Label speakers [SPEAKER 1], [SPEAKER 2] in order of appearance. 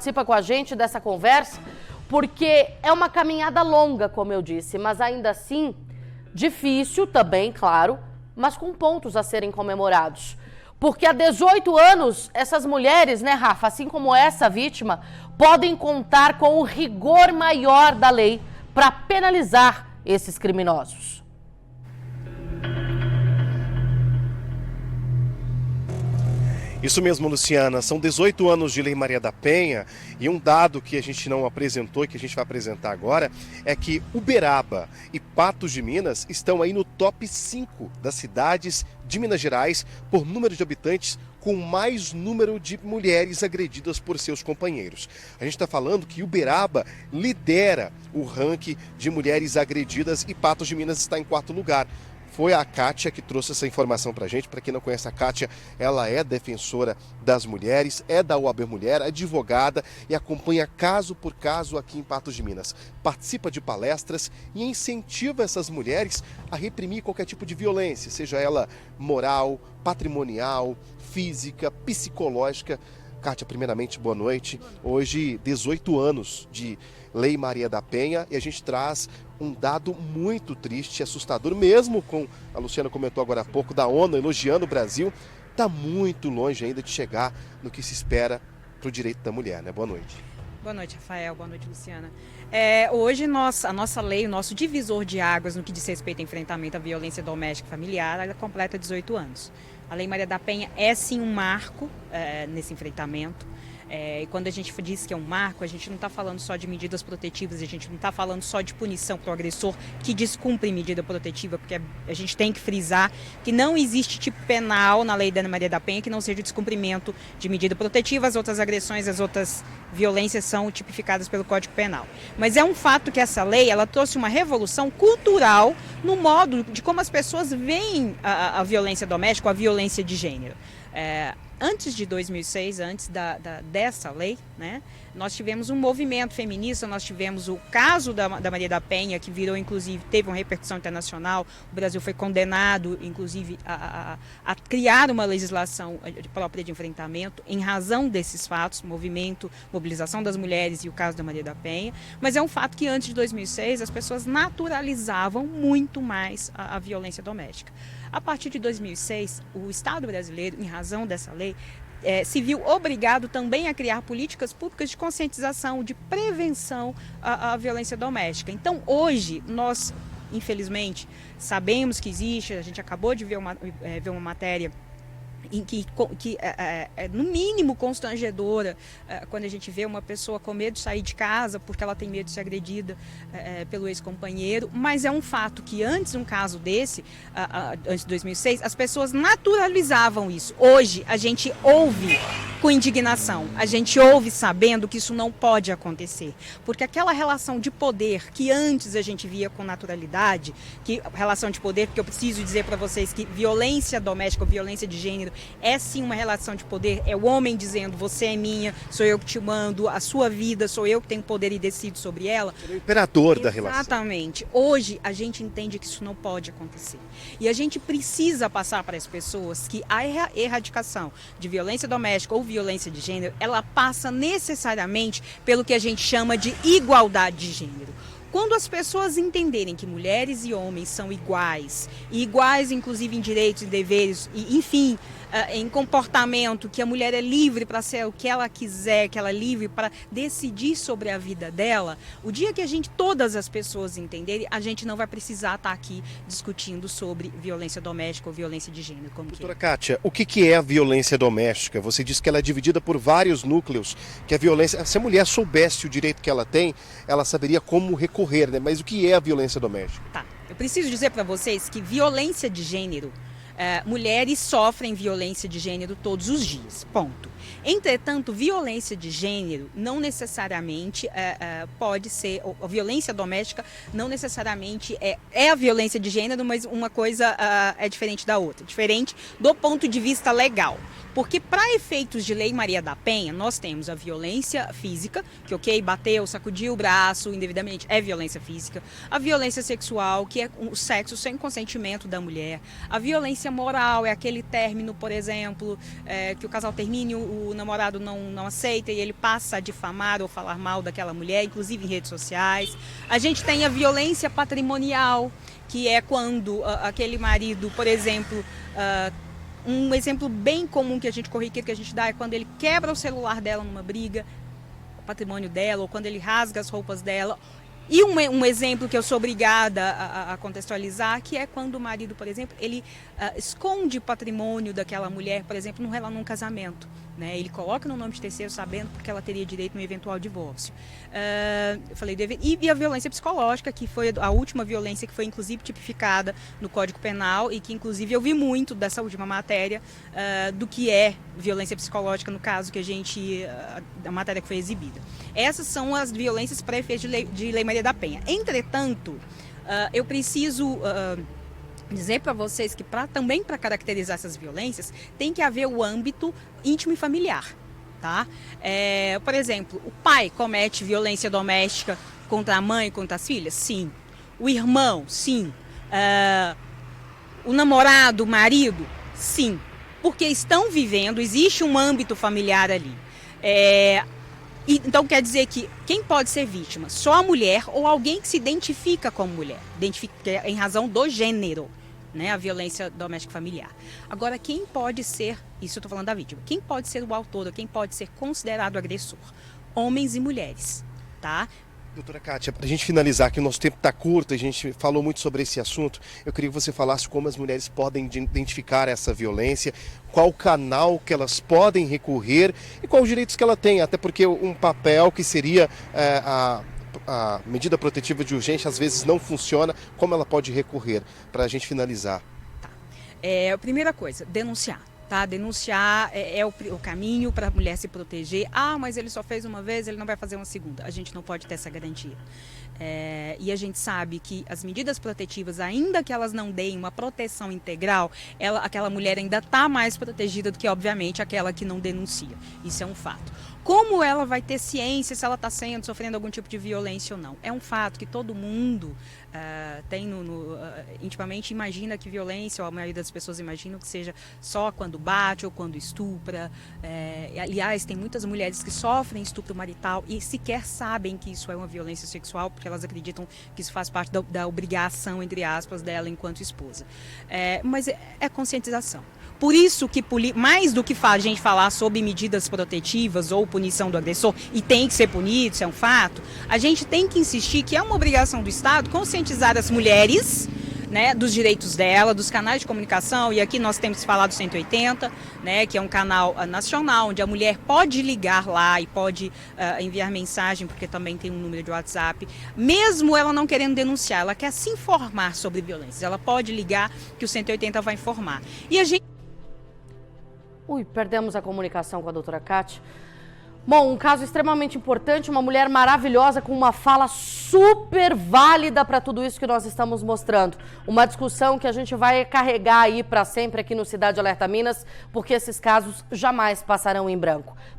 [SPEAKER 1] participa com a gente dessa conversa, porque é uma caminhada longa, como eu disse, mas ainda assim difícil também, claro, mas com pontos a serem comemorados. Porque há 18 anos, essas mulheres, né, Rafa, assim como essa vítima, podem contar com o rigor maior da lei para penalizar esses criminosos.
[SPEAKER 2] Isso mesmo, Luciana, são 18 anos de Lei Maria da Penha e um dado que a gente não apresentou e que a gente vai apresentar agora é que Uberaba e Patos de Minas estão aí no top 5 das cidades de Minas Gerais por número de habitantes com mais número de mulheres agredidas por seus companheiros. A gente está falando que Uberaba lidera o ranking de mulheres agredidas e Patos de Minas está em 4º lugar. Foi a Kátia que trouxe essa informação pra gente. Para quem não conhece a Kátia, ela é defensora das mulheres, é da UAB Mulher, advogada e acompanha caso por caso aqui em Patos de Minas. Participa de palestras e incentiva essas mulheres a reprimir qualquer tipo de violência, seja ela moral, patrimonial, física, psicológica. Kátia, primeiramente, boa noite. Hoje, 18 anos de Lei Maria da Penha e a gente traz um dado muito triste, assustador, mesmo com, a Luciana comentou agora há pouco, da ONU elogiando o Brasil, está muito longe ainda de chegar no que se espera para o direito da mulher, né? Boa noite.
[SPEAKER 3] Boa noite, Rafael. Boa noite, Luciana. Hoje, a nossa lei, o nosso divisor de águas no que diz respeito ao enfrentamento à violência doméstica e familiar, ela completa 18 anos. A Lei Maria da Penha é, sim, um marco nesse enfrentamento. E quando a gente diz que é um marco, a gente não está falando só de medidas protetivas, a gente não está falando só de punição para o agressor que descumpre medida protetiva, porque a gente tem que frisar que não existe tipo penal na Lei da Maria da Penha que não seja o descumprimento de medida protetiva. As outras agressões, as outras violências são tipificadas pelo Código Penal. Mas é um fato que essa lei ela trouxe uma revolução cultural no modo de como as pessoas veem a violência doméstica, a violência de gênero. Antes de 2006, antes dessa lei, né, nós tivemos um movimento feminista, nós tivemos o caso da Maria da Penha, que virou, inclusive, teve uma repercussão internacional. O Brasil foi condenado, inclusive, a criar uma legislação própria de enfrentamento em razão desses fatos, movimento, mobilização das mulheres e o caso da Maria da Penha. Mas é um fato que antes de 2006 as pessoas naturalizavam muito mais a violência doméstica. A partir de 2006, o Estado brasileiro, em razão dessa lei, se viu obrigado também a criar políticas públicas de conscientização, de prevenção à violência doméstica. Então, hoje, nós, infelizmente, sabemos que existe, a gente acabou de ver uma matéria em que é no mínimo constrangedora quando a gente vê uma pessoa com medo de sair de casa porque ela tem medo de ser agredida pelo ex-companheiro, mas é um fato que antes de um caso desse, antes de 2006, as pessoas naturalizavam isso. Hoje a gente ouve com indignação, a gente ouve sabendo que isso não pode acontecer, porque aquela relação de poder que antes a gente via com naturalidade, que relação de poder, porque eu preciso dizer para vocês que violência doméstica ou violência de gênero é sim uma relação de poder, é o homem dizendo você é minha, sou eu que te mando, a sua vida, sou eu que tenho poder e decido sobre ela.
[SPEAKER 2] Ele é o imperador da relação.
[SPEAKER 3] Exatamente. Hoje a gente entende que isso não pode acontecer. E a gente precisa passar para as pessoas que a erradicação de violência doméstica ou violência de gênero, ela passa necessariamente pelo que a gente chama de igualdade de gênero. Quando as pessoas entenderem que mulheres e homens são iguais, e iguais inclusive em direitos e deveres, e enfim, em comportamento, que a mulher é livre para ser o que ela quiser, que ela é livre para decidir sobre a vida dela, o dia que todas as pessoas entenderem, a gente não vai precisar estar aqui discutindo sobre violência doméstica ou violência de gênero.
[SPEAKER 2] Doutora Kátia, o que é a violência doméstica? Você disse que ela é dividida por vários núcleos, que a violência, se a mulher soubesse o direito que ela tem, ela saberia como recorrer, né? Mas o que é a violência doméstica?
[SPEAKER 3] Tá, eu preciso dizer para vocês que violência de gênero, mulheres sofrem violência de gênero todos os dias, ponto. Entretanto, violência de gênero não necessariamente pode ser, a violência doméstica não necessariamente é a violência de gênero, mas uma coisa é diferente da outra, diferente do ponto de vista legal. Porque para efeitos de Lei Maria da Penha, nós temos a violência física, que bateu, sacudiu o braço indevidamente, é violência física. A violência sexual, que é o sexo sem consentimento da mulher. A violência moral é aquele término, por exemplo, que o casal termine o namorado não aceita e ele passa a difamar ou falar mal daquela mulher, inclusive em redes sociais. A gente tem a violência patrimonial, que é quando aquele marido, por exemplo, um exemplo bem comum que a gente corriqueiro que a gente dá é quando ele quebra o celular dela numa briga, o patrimônio dela, ou quando ele rasga as roupas dela. E um exemplo que eu sou obrigada a contextualizar, que é quando o marido, por exemplo, ele esconde o patrimônio daquela mulher, por exemplo, num casamento. Né? Ele coloca no nome de terceiro sabendo porque ela teria direito no eventual divórcio. Eu falei e a violência psicológica, que foi a última violência que foi inclusive tipificada no Código Penal e que inclusive eu vi muito dessa última matéria do que é violência psicológica no caso que a matéria que foi exibida. Essas são as violências para efeito de Lei Maria da Penha. Entretanto, eu preciso dizer para vocês que também para caracterizar essas violências tem que haver o âmbito íntimo e familiar, tá? Por exemplo, o pai comete violência doméstica contra a mãe, contra as filhas? Sim. O irmão? Sim. O namorado, o marido? Sim. Porque estão vivendo, existe um âmbito familiar ali. Então quer dizer que quem pode ser vítima? Só a mulher ou alguém que se identifica como mulher, em razão do gênero, né? A violência doméstica familiar. Agora, quem pode ser, isso eu estou falando da vítima, quem pode ser o autor ou quem pode ser considerado agressor? Homens e mulheres, tá?
[SPEAKER 2] Doutora Kátia, para a gente finalizar, que o nosso tempo está curto, a gente falou muito sobre esse assunto, eu queria que você falasse como as mulheres podem identificar essa violência, qual canal que elas podem recorrer e quais os direitos que ela tem, até porque um papel que seria a medida protetiva de urgência às vezes não funciona, como ela pode recorrer, para a gente finalizar?
[SPEAKER 3] Tá. A primeira coisa, denunciar. Tá? Denunciar é o caminho para a mulher se proteger. Mas ele só fez uma vez, ele não vai fazer uma segunda. A gente não pode ter essa garantia. E a gente sabe que as medidas protetivas, ainda que elas não deem uma proteção integral, aquela mulher ainda está mais protegida do que, obviamente, aquela que não denuncia. Isso é um fato. Como ela vai ter ciência se ela está sofrendo algum tipo de violência ou não? É um fato que todo mundo tem intimamente imagina que violência, ou a maioria das pessoas imaginam que seja só quando bate ou quando estupra. Aliás, tem muitas mulheres que sofrem estupro marital e sequer sabem que isso é uma violência sexual, porque elas acreditam que isso faz parte da obrigação, entre aspas, dela enquanto esposa. Mas é conscientização. Por isso que, mais do que a gente falar sobre medidas protetivas ou punição do agressor, e tem que ser punido, isso é um fato, a gente tem que insistir que é uma obrigação do Estado conscientizar as mulheres, né, dos direitos dela, dos canais de comunicação, e aqui nós temos que falar do 180, né, que é um canal nacional, onde a mulher pode ligar lá e pode enviar mensagem, porque também tem um número de WhatsApp, mesmo ela não querendo denunciar, ela quer se informar sobre violências, ela pode ligar que o 180 vai informar. E a gente...
[SPEAKER 1] Perdemos a comunicação com a doutora Kátia. Bom, um caso extremamente importante, uma mulher maravilhosa com uma fala super válida para tudo isso que nós estamos mostrando. Uma discussão que a gente vai carregar aí para sempre aqui no Cidade Alerta Minas, porque esses casos jamais passarão em branco.